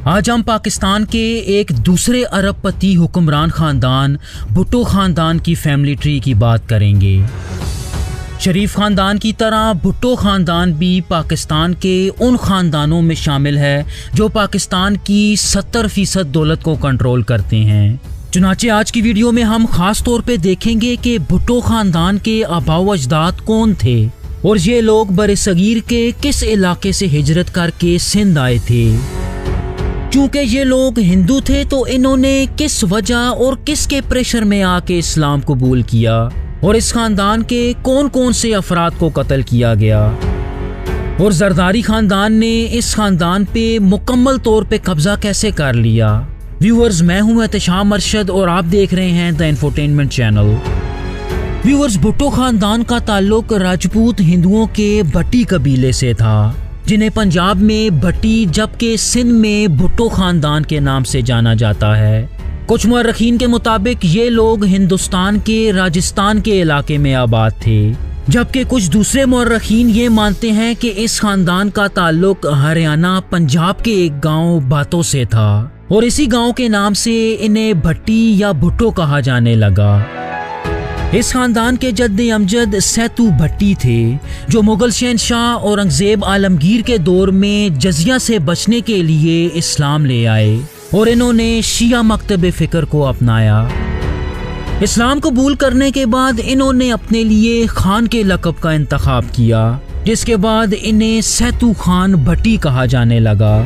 आज हम पाकिस्तान के एक दूसरे अरबपति हुक्मरान खानदान भुट्टो खानदान की फैमिली ट्री की बात करेंगे। शरीफ खानदान की तरह भुट्टो खानदान भी पाकिस्तान के उन खानदानों में शामिल है जो पाकिस्तान की 70% दौलत को कंट्रोल करते हैं। चुनाचे आज की वीडियो में हम खास तौर पे देखेंगे कि भुट्टो खानदान के आबाओ अजदाद कौन थे और ये लोग बरसगीर के किस इलाके से हिजरत करके सिंध आए थे। क्योंकि ये लोग हिंदू थे तो इन्होंने किस वजह और किसके प्रेशर में आके इस्लाम कबूल किया और इस खानदान के कौन कौन से अफराद को कत्ल किया गया और जरदारी खानदान ने इस खानदान पे मुकम्मल तौर पे कब्जा कैसे कर लिया। व्यूअर्स, मैं हूं एहतशाम अरशद और आप देख रहे हैं the infotainment channel. Viewers, Bhutto खानदान का ताल्लुक राजपूत हिंदुओं के भट्टी कबीले से था, जिन्हें पंजाब में भट्टी जबकि सिंध में भुट्टो खानदान के नाम से जाना जाता है। कुछ मुअर्रिखीन के मुताबिक ये लोग हिंदुस्तान के राजस्थान के इलाके में आबाद थे, जबकि कुछ दूसरे मुअर्रिखीन ये मानते हैं कि इस खानदान का ताल्लुक हरियाणा पंजाब के एक गांव बातों से था और इसी गांव के नाम से इन्हें भट्टी या भुट्टो कहा जाने लगा। इस खानदान के जद्द अमजद सैतू भट्टी थे, जो मुगल शहनशाह औरंगजेब आलमगीर के दौर में जजिया से बचने के लिए इस्लाम ले आए और इन्होंने शिया मकतब फ़िक्र को अपनाया। इस्लाम कबूल करने के बाद इन्होंने अपने लिए खान के लक़ब का इंतखाब किया, जिसके बाद इन्हें सैतू खान भट्टी कहा जाने लगा।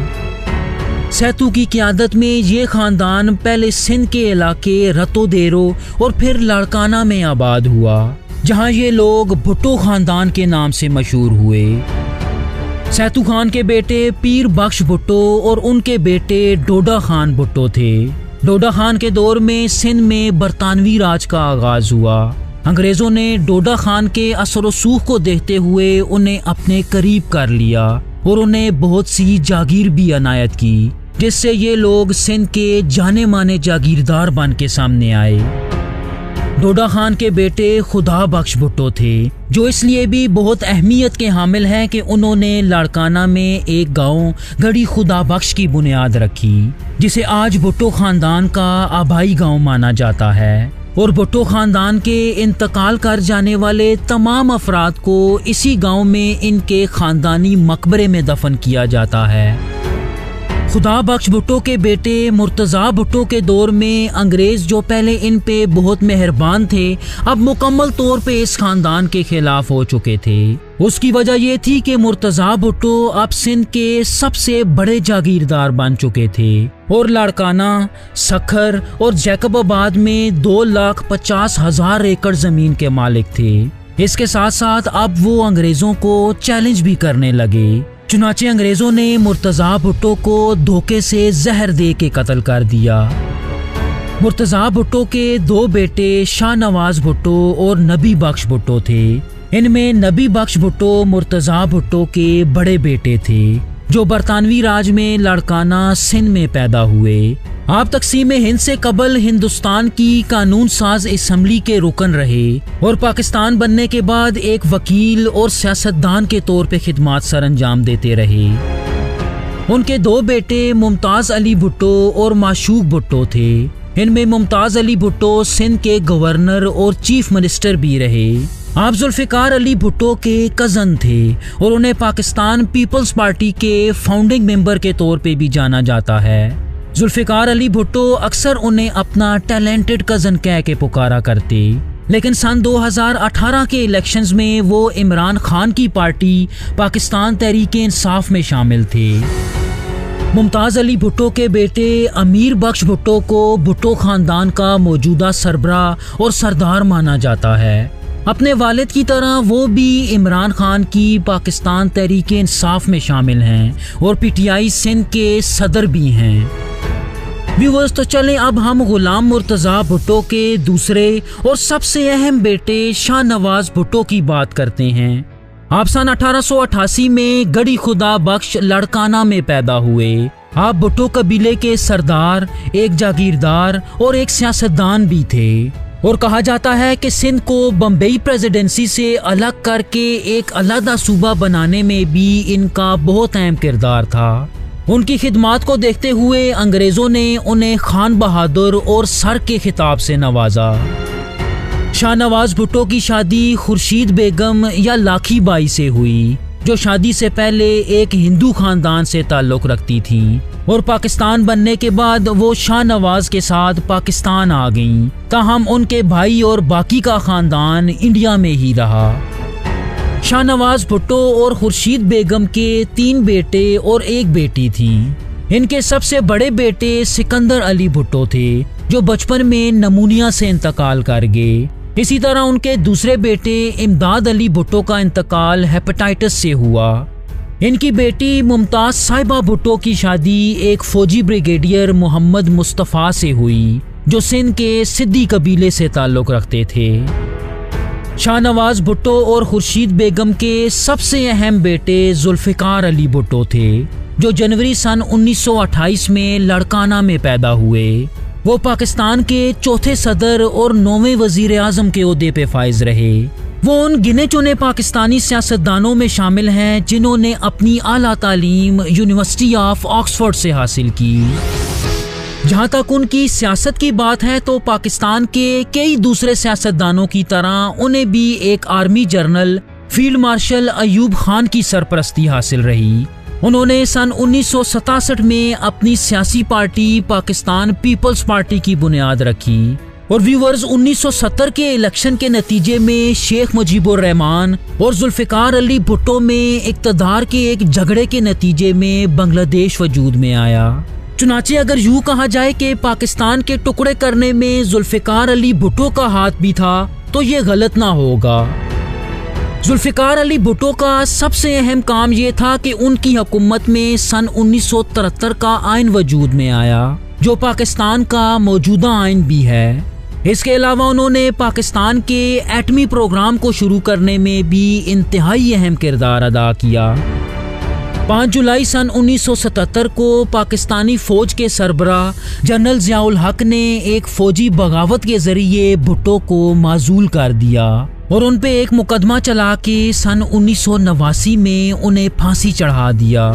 सैतू की क़यादत में ये खानदान पहले सिंध के इलाके रतो देरो और फिर लाड़काना में आबाद हुआ, जहाँ ये लोग भुट्टो खानदान के नाम से मशहूर हुए। सैतू खान के बेटे पीर बख्श भुट्टो और उनके बेटे डोडा खान भुट्टो थे। डोडा खान के दौर में सिंध में बरतानवी राज का आगाज हुआ। अंग्रेज़ों ने डोडा खान के असर सूख को देखते हुए उन्हें अपने करीब कर लिया और उन्हें बहुत सी जागीर भी अनायत की, जिससे ये लोग सिंध के जाने माने जागीरदार बन के सामने आए। डोडा खान के बेटे खुदा बख्श भुट्टो थे, जो इसलिए भी बहुत अहमियत के हामिल हैं कि उन्होंने लाड़काना में एक गांव गढ़ी खुदा बख्श की बुनियाद रखी, जिसे आज भुट्टो खानदान का आबाई गांव माना जाता है। और भुट्टो खानदान के इंतकाल कर जाने वाले तमाम अफराद को इसी गांव में इनके खानदानी मकबरे में दफन किया जाता है। खुदा बख्श भुट्टो के बेटे मुर्तज़ा भुट्टो के दौर में अंग्रेज़, जो पहले इन पे बहुत मेहरबान थे, अब मुकम्मल तौर पे इस खानदान के खिलाफ हो चुके थे। उसकी वजह ये थी कि मुर्तज़ा भुट्टो अब सिंध के सबसे बड़े जागीरदार बन चुके थे और लाड़काना, सखर और जैकबाबाद में 2,50,000 एकड़ ज़मीन के मालिक थे। इसके साथ साथ अब वो अंग्रेज़ों को चैलेंज भी करने लगे। चुनाचे अंग्रेज़ों ने मुर्तज़ा भुट्टो को धोखे से जहर दे के कत्ल कर दिया। मुर्तज़ा भुट्टो के 2 बेटे शाहनवाज भुट्टो और नबी बख्श भुट्टो थे। इनमें नबी बख्श भुट्टो मुर्तज़ा भुट्टो के बड़े बेटे थे, जो बरतानवी राज में लाड़काना सिंध में पैदा हुए। आप तकसीम हिंद से कबल हिंदुस्तान की कानून साज असम्बली के रुकन रहे और पाकिस्तान बनने के बाद एक वकील और सियासतदान के तौर पे खिदमात सर अंजाम देते रहे। उनके 2 बेटे मुमताज़ अली भुट्टो और माशूक भुट्टो थे। इनमें मुमताज़ अली भुट्टो सिंध के गवर्नर और चीफ मिनिस्टर भी रहे। आप जुल्फ़िकार अली भुट्टो के कज़न थे और उन्हें पाकिस्तान पीपल्स पार्टी के फाउंडिंग मेंबर के तौर पे भी जाना जाता है। जुल्फ़िकार अली भुट्टो अक्सर उन्हें अपना टैलेंटेड कज़न कह के पुकारा करते, लेकिन सन 2018 के इलेक्शंस में वो इमरान खान की पार्टी पाकिस्तान तहरीक इंसाफ में शामिल थे। मुमताज़ अली भुट्टो के बेटे अमीर बख्श भुट्टो को भुट्टो खानदान का मौजूदा सरबराह और सरदार माना जाता है। अपने वालिद की तरह वो भी इमरान खान की पाकिस्तान तहरीक इंसाफ में शामिल हैं और PTI सिंध के सदर भी हैं। व्यूअर्स, तो चलें अब हम गुलाम मुर्तज़ा भुट्टो के दूसरे और सबसे अहम बेटे शाहनवाज भुट्टो की बात करते हैं। आप सन 1888 में गढ़ी खुदा बख्श लाड़काना में पैदा हुए। आप भुट्टो कबीले के सरदार, एक जागीरदार और एक सियासतदान भी थे और कहा जाता है कि सिंध को बम्बई प्रेसिडेंसी से अलग करके एक अलग सूबा बनाने में भी इनका बहुत अहम किरदार था। उनकी खिदमात को देखते हुए अंग्रेजों ने उन्हें खान बहादुर और सर के खिताब से नवाजा। शाहनवाज भुट्टो की शादी खुर्शीद बेगम या लाखी बाई से हुई, जो शादी से पहले एक हिंदू खानदान से ताल्लुक रखती थी और पाकिस्तान बनने के बाद वो शाहनवाज के साथ पाकिस्तान आ गईं। ताहम उनके भाई और बाकी का खानदान इंडिया में ही रहा। शाहनवाज भुट्टो और खुर्शीद बेगम के 3 बेटे और 1 बेटी थी। इनके सबसे बड़े बेटे सिकंदर अली भुट्टो थे, जो बचपन में नमूनिया से इंतकाल कर गए। इसी तरह उनके दूसरे बेटे इमदाद अली भुट्टो का इंतकाल हेपेटाइटिस से हुआ। इनकी बेटी मुमताज साहिबा भुट्टो की शादी एक फौजी ब्रिगेडियर मोहम्मद मुस्तफ़ा से हुई, जो सिंध के सिद्दी कबीले से ताल्लुक रखते थे। शाहनवाज भुट्टो और खुर्शीद बेगम के सबसे अहम बेटे जुल्फ़िकार अली भुट्टो थे, जो जनवरी सन 1928 में लड़काना में पैदा हुए। वो पाकिस्तान के चौथे सदर और 9वें वजीर आजम के ओहदे पे फाइज रहे। वो उन गिने चुने पाकिस्तानी सियासतदानों में शामिल हैं जिन्होंने अपनी आला तालीम यूनिवर्सिटी ऑफ ऑक्सफोर्ड से हासिल की। जहाँ तक उनकी सियासत की बात है तो पाकिस्तान के कई दूसरे सियासतदानों की तरह उन्हें भी एक army general field marshal Ayub Khan की सरपरस्ती हासिल रही। उन्होंने सन 1967 में अपनी सियासी पार्टी पाकिस्तान पीपल्स पार्टी की बुनियाद रखी और व्यूअर्स 1970 के इलेक्शन के नतीजे में शेख मुजीबुर रहमान और जुल्फ़िकार अली भुट्टो में इक़्तिदार के एक झगड़े के नतीजे में बांग्लादेश वजूद में आया। चुनाचे अगर यूँ कहा जाए कि पाकिस्तान के टुकड़े करने में जुल्फ़िकार अली भुट्टो का हाथ भी था तो ये गलत ना होगा। जुल्फ़िकार अली भुट्टो का सबसे अहम काम ये था कि उनकी हुकूमत में सन 1973 का आइन वजूद में आया, जो पाकिस्तान का मौजूदा आइन भी है। इसके अलावा उन्होंने पाकिस्तान के एटमी प्रोग्राम को शुरू करने में भी इंतहाई अहम किरदार अदा किया। 5 जुलाई सन 1977 को पाकिस्तानी फौज के सरबराह जनरल ज़ियाउल हक ने एक फौजी बगावत के जरिए भुट्टो को माजूल कर दिया और उन पे एक मुकदमा चला के सन 1989 में उन्हें फांसी चढ़ा दिया।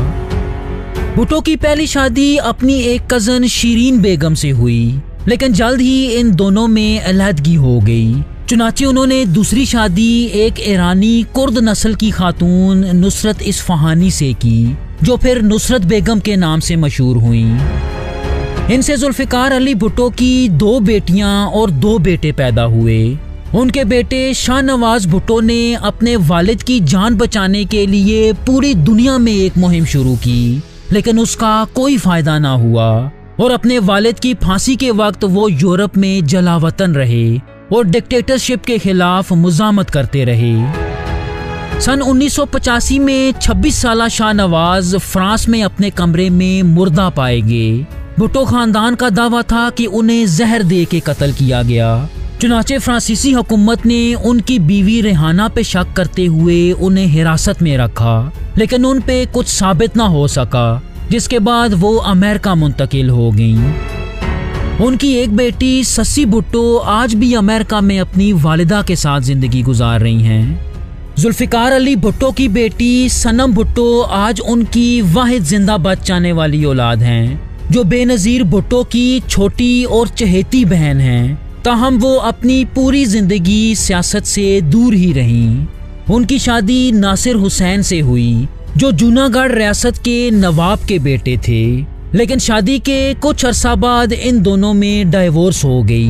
भुट्टो की पहली शादी अपनी एक कज़न शीरीन बेगम से हुई, लेकिन जल्द ही इन दोनों में अलहदगी हो गई। चुनाचे उन्होंने दूसरी शादी एक ईरानी कुर्द नस्ल की खातून नुसरत इस्फहानी से की, जो फिर नुसरत बेगम के नाम से मशहूर हुई। इनसे जुल्फ़िकार अली भुट्टो की 2 बेटियां और 2 बेटे पैदा हुए। उनके बेटे शाहनवाज भुट्टो ने अपने वालिद की जान बचाने के लिए पूरी दुनिया में एक मुहिम शुरू की, लेकिन उसका कोई फायदा ना हुआ और अपने वालिद की फांसी के वक्त वो यूरोप में जलावतन रहे और डिक्टेटरशिप के खिलाफ मुजामत करते रहे। सन 1985 में 26 साला शाहनवाज फ्रांस में अपने कमरे में मुर्दा पाए गए। भुट्टो खानदान का दावा था कि उन्हें जहर दे के कत्ल किया गया। चुनाचे फ्रांसीसी हुकूमत ने उनकी बीवी रेहाना पे शक करते हुए उन्हें हिरासत में रखा, लेकिन उन पे कुछ साबित ना हो सका, जिसके बाद वो अमेरिका मुंतकिल हो गईं। उनकी एक बेटी ससी भुट्टो आज भी अमेरिका में अपनी वालिदा के साथ जिंदगी गुजार रही हैं। जुल्फ़िकार अली भुट्टो की बेटी सनम भुट्टो आज उनकी वाहिद जिंदा बच जाने वाली औलाद हैं, जो बेनज़ीर भुट्टो की छोटी और चहेती बहन हैं। ताहम वो अपनी पूरी जिंदगी सियासत से दूर ही रहीं। उनकी शादी नासिर हुसैन से हुई, जो जूनागढ़ रियासत के नवाब के बेटे थे, लेकिन शादी के कुछ अरसा बाद इन दोनों में डाइवोर्स हो गई।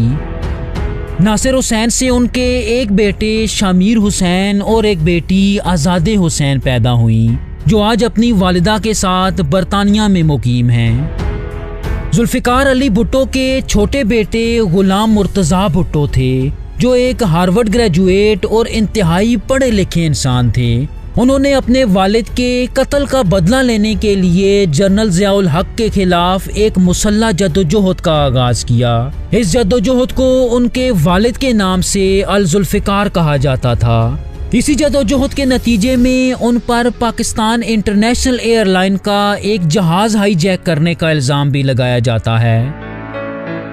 नासिर हुसैन से उनके एक बेटे शामीर हुसैन और एक बेटी आज़ादे हुसैन पैदा हुई, जो आज अपनी वालिदा के साथ बरतानिया में मुकीम हैं। जुल्फ़िकार अली भुट्टो के छोटे बेटे गुलाम मुर्तज़ा भुट्टो थे, जो एक हार्वर्ड ग्रेजुएट और इंतहाई पढ़े लिखे इंसान थे। उन्होंने अपने वालिद के कत्ल का बदला लेने के लिए जनरल ज़ियाउल हक के खिलाफ एक मुसल्लह जद्दोजहद का आगाज किया। इस जद्दोजहद को उनके वालिद के नाम से अल जुल्फ़िकार कहा जाता था। इसी जद्दोजहद के नतीजे में उन पर पाकिस्तान इंटरनेशनल एयरलाइन का एक जहाज हाईजैक करने का इल्ज़ाम भी लगाया जाता है।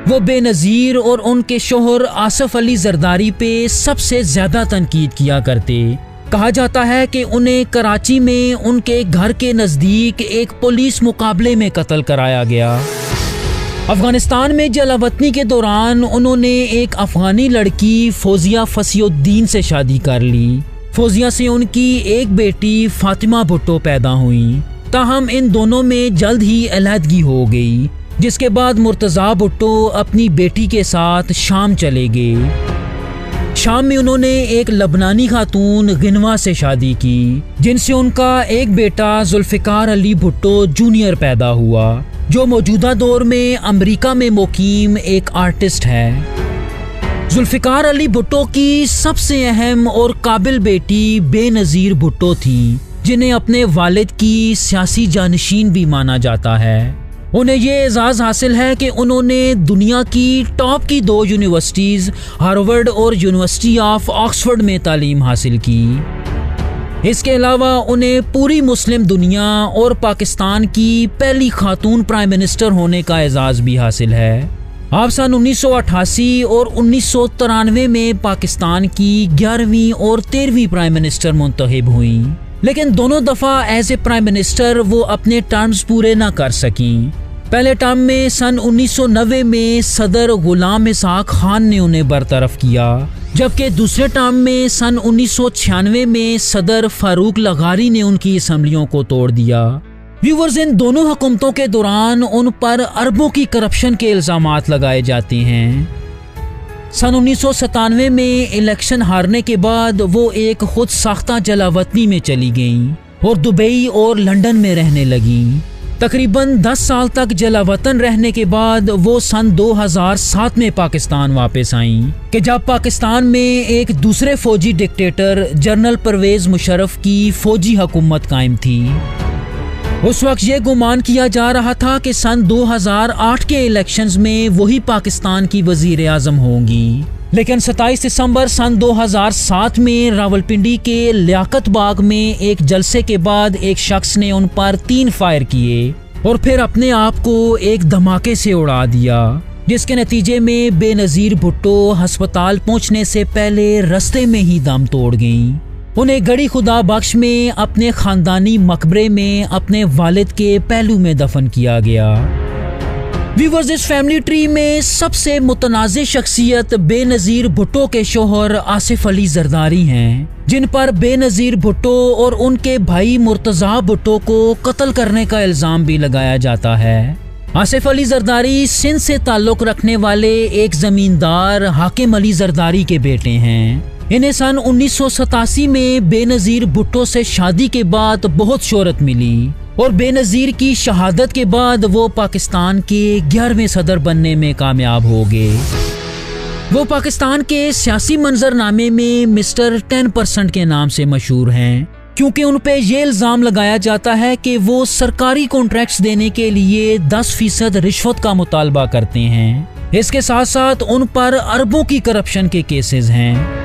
वो बेनज़ीर और उनके शोहर आसिफ अली जरदारी पे सबसे ज़्यादा तनकीद किया करते। कहा जाता है कि उन्हें कराची में उनके घर के नज़दीक एक पुलिस मुकाबले में कत्ल कराया गया। अफगानिस्तान में जलावतनी के दौरान उन्होंने एक अफगानी लड़की फौजिया फसीउद्दीन से शादी कर ली। फौजिया से उनकी एक बेटी फातिमा भुट्टो पैदा हुई। ताहम इन दोनों में जल्द ही अलहदगी हो गई, जिसके बाद मुर्तज़ा भुट्टो अपनी बेटी के साथ शाम चले गए। शाम में उन्होंने एक लबनानी खातून गिनवा से शादी की, जिनसे उनका एक बेटा जुल्फ़िकार अली भुट्टो जूनियर पैदा हुआ, जो मौजूदा दौर में अमेरिका में मुकीम एक आर्टिस्ट है। जुल्फ़िकार अली भुट्टो की सबसे अहम और काबिल बेटी बेनज़ीर भुट्टो थी, जिन्हें अपने वालिद की सियासी जानशीन भी माना जाता है। उन्हें ये एजाज़ हासिल है कि उन्होंने दुनिया की टॉप की 2 यूनिवर्सिटीज़ हार्वर्ड और यूनिवर्सिटी ऑफ ऑक्सफोर्ड में तालीम हासिल की। इसके अलावा उन्हें पूरी मुस्लिम दुनिया और पाकिस्तान की पहली खातून प्राइम मिनिस्टर होने का एजाज़ भी हासिल है। आप सन 1988 और 1993 में पाकिस्तान की 11वीं और 13वीं प्राइम मिनिस्टर मुंतखब हुई, लेकिन दोनों दफ़ा एज ए प्राइम मिनिस्टर वो अपने टर्म्स पूरे ना कर सकीं। पहले टर्म में सन 1990 में सदर गुलाम इसाक खान ने उन्हें बरतरफ किया, जबकि दूसरे टर्म में सन 1996 में सदर फारूक लगारी ने उनकी असम्बलियों को तोड़ दिया। व्यूवर्स, इन दोनों हुकूमतों के दौरान उन पर अरबों की करप्शन के इल्ज़ामात लगाए जाते हैं। सन 1997 में इलेक्शन हारने के बाद वो एक खुद साख्ता जलावतनी में चली गईं और दुबई और लंदन में रहने लगीं। तकरीबन 10 साल तक जलावतन रहने के बाद वो सन 2007 में पाकिस्तान वापस आईं कि जब पाकिस्तान में एक दूसरे फौजी डिक्टेटर जनरल परवेज़ मुशर्रफ की फौजी हुकूमत कायम थी। उस वक्त ये गुमान किया जा रहा था कि सन 2008 के इलेक्शंस में वही पाकिस्तान की वजीर आज़म होंगी, लेकिन 27 दिसंबर सन 2007 में रावलपिंडी के लियाकत बाग में एक जलसे के बाद एक शख्स ने उन पर 3 फायर किए और फिर अपने आप को एक धमाके से उड़ा दिया, जिसके नतीजे में बेनज़ीर भुट्टो अस्पताल पहुंचने से पहले रास्ते में ही दम तोड़ गईं। उन्हें गड़ी खुदा बख्श में अपने खानदानी मकबरे में अपने वालिद के पहलू में दफन किया गया। व्यूवर्स, इस फैमिली ट्री में सबसे मुतनाज़ शख्सियत बेनज़ीर भुट्टो के शोहर आसिफ अली जरदारी हैं, जिन पर बेनज़ीर भुट्टो और उनके भाई मुर्तज़ा भुट्टो को कत्ल करने का इल्ज़ाम भी लगाया जाता है। आसिफ अली जरदारी सिंध से ताल्लुक़ रखने वाले एक ज़मींदार हाकिम अली जरदारी के बेटे हैं। इन्हें सन 1987 में बेनज़ीर भुट्टो से शादी के बाद बहुत शोहरत मिली और बेनज़ीर की शहादत के बाद वो पाकिस्तान के 11वें सदर बनने में कामयाब हो गए। वो पाकिस्तान के सियासी मंजरनामे में मिस्टर 10% के नाम से मशहूर हैं, क्योंकि उन पे ये इल्ज़ाम लगाया जाता है कि वो सरकारी कॉन्ट्रैक्ट्स देने के लिए 10% रिश्वत का मुतालबा करते हैं। इसके साथ साथ उन पर अरबों की करप्शन के केसेस हैं।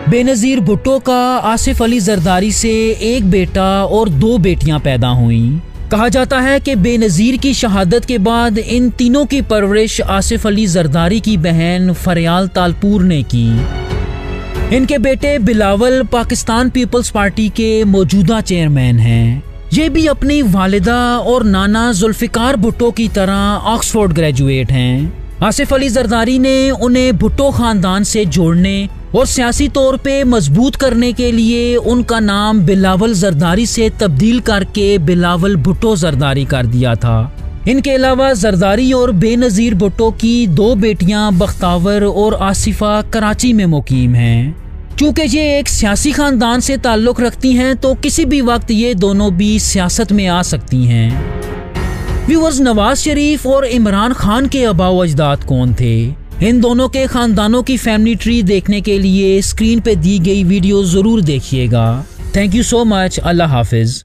बेनज़ीर भुट्टो का आसिफ अली जरदारी से एक बेटा और 2 बेटियां पैदा हुईं। कहा जाता है कि बेनज़ीर की शहादत के बाद इन तीनों की परवरिश आसिफ अली जरदारी की बहन फरियाल तालपुर ने की। इनके बेटे बिलावल पाकिस्तान पीपल्स पार्टी के मौजूदा चेयरमैन हैं। ये भी अपनी वालिदा और नाना जुल्फ़िकार भुट्टो की तरह ऑक्सफोर्ड ग्रेजुएट हैं। आसिफ अली जरदारी ने उन्हें भुट्टो खानदान से जोड़ने और सियासी तौर पे मजबूत करने के लिए उनका नाम बिलावल जरदारी से तब्दील करके बिलावल भुट्टो जरदारी कर दिया था। इनके अलावा जरदारी और बेनज़ीर भुट्टो की 2 बेटियां बख्तावर और आसिफा कराची में मुकीम हैं। चूँकि ये एक सियासी खानदान से ताल्लुक़ रखती हैं तो किसी भी वक्त ये दोनों भी सियासत में आ सकती हैं। व्यूअर्स, नवाज शरीफ और इमरान खान के आबाओ अजदाद कौन थे? इन दोनों के खानदानों की फैमिली ट्री देखने के लिए स्क्रीन पे दी गई वीडियो ज़रूर देखिएगा। Thank you so much. अल्लाह हाफिज़।